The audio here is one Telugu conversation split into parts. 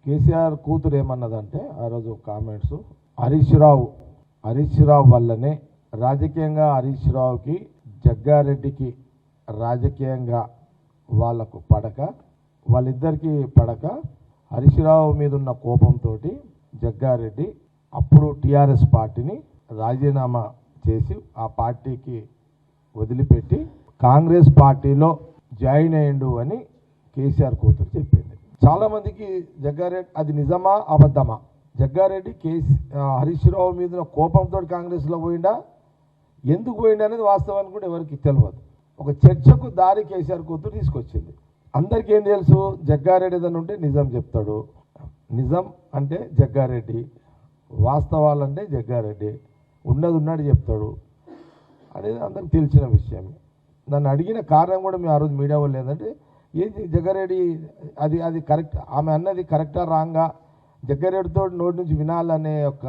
కేసీఆర్ కూతురు ఏమన్నదంటే ఆ రోజు కామెంట్స్, హరీష్ రావు వల్లనే రాజకీయంగా హరీష్ రావుకి జగ్గారెడ్డికి రాజకీయంగా వాళ్ళకు పడక, వాళ్ళిద్దరికీ పడక హరీష్ రావు మీద ఉన్న కోపంతో జగ్గారెడ్డి అప్పుడు టీఆర్ఎస్ పార్టీని రాజీనామా చేసి ఆ పార్టీకి వదిలిపెట్టి కాంగ్రెస్ పార్టీలో జాయిన్ అయ్యిండు అని కేసీఆర్ కూతురు చెప్పింది. చాలామందికి జగ్గారెడ్డి అది నిజమా అబద్ధమా, జగ్గారెడ్డి హరీష్ రావు మీద కోపంతో కాంగ్రెస్లో పోయిండా, ఎందుకు పోయిండా అనేది వాస్తవానికి కూడా ఎవరికి తెలియదు. ఒక చర్చకు దారి కేసీఆర్ కూతురు తీసుకొచ్చింది. అందరికీ ఏం తెలుసు, జగ్గారెడ్డి ఏదైనా ఉంటే నిజం చెప్తాడు, నిజం అంటే జగ్గారెడ్డి, వాస్తవాలంటే జగ్గారెడ్డి, ఉన్నది ఉన్నట్టు చెప్తాడు అనేది అందరికి తెలిసిన విషయం. నన్ను అడిగిన కారణం కూడా మేము ఆ రోజు మీడియా వాళ్ళు ఏంటంటే, ఏంటి జగ్గారెడ్డి అది కరెక్ట్, ఆమె అన్నది కరెక్టా రాంగా, జగ్గారెడ్డితో నోటి నుంచి వినాలనే ఒక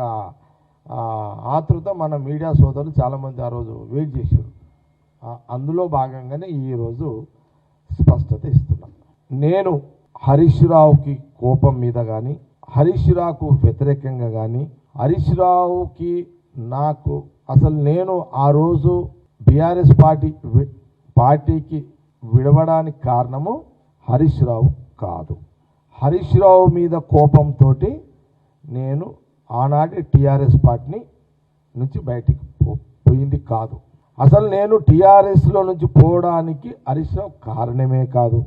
ఆతృత మన మీడియా సోదరులు చాలామంది ఆ రోజు వెయిట్ చేశారు. అందులో భాగంగానే ఈరోజు స్పష్టత ఇస్తున్నాం. నేను హరీష్ రావుకి కోపం మీద కానీ, హరీష్ రావుకు వ్యతిరేకంగా కానీ, హరీష్ రావుకి నాకు అసలు నేను ఆ రోజు బీఆర్ఎస్ పార్టీకి విడవడానికి కారణము హరీష్ రావు కాదు. హరీష్ రావు మీద కోపంతో నేను ఆనాటి టీఆర్ఎస్ పార్టీ నుంచి బయటికి పోయింది కాదు. అసలు నేను టీఆర్ఎస్లో నుంచి పోవడానికి హరీష్ రావు కారణమే కాదు.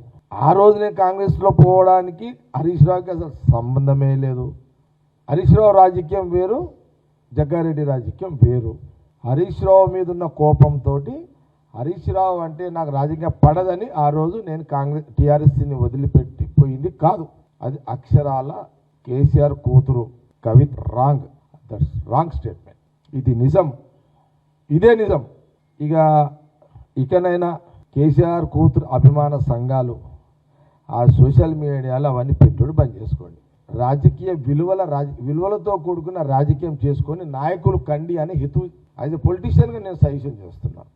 ఆ రోజు నేను కాంగ్రెస్లో పోవడానికి హరీష్ రావుకి అసలు సంబంధమే లేదు. హరీష్ రావు రాజకీయం వేరు, జగ్గారెడ్డి రాజకీయం వేరు. హరీష్ రావు మీద ఉన్న కోపంతో హరీష్ రావు అంటే నాకు రాజకీయం పడదని ఆ రోజు నేను టీఆర్ఎస్ని వదిలిపెట్టి పోయింది కాదు. అది అక్షరాల కేసీఆర్ కూతురు కవిత రాంగ్ స్టేట్మెంట్. ఇది నిజం, ఇదే నిజం. ఇకనైనా కేసీఆర్ కూతురు అభిమాన సంఘాలు ఆ సోషల్ మీడియాలో అవన్నీ పెట్టుడు బంద్ చేసుకోండి. రాజకీయ విలువలతో కూడుకున్న రాజకీయం చేసుకొని నాయకులు కండి అని హితవు, యాజ్ ఎ పొలిటీషియన్గా నేను సజెషన్ చేస్తున్నాను.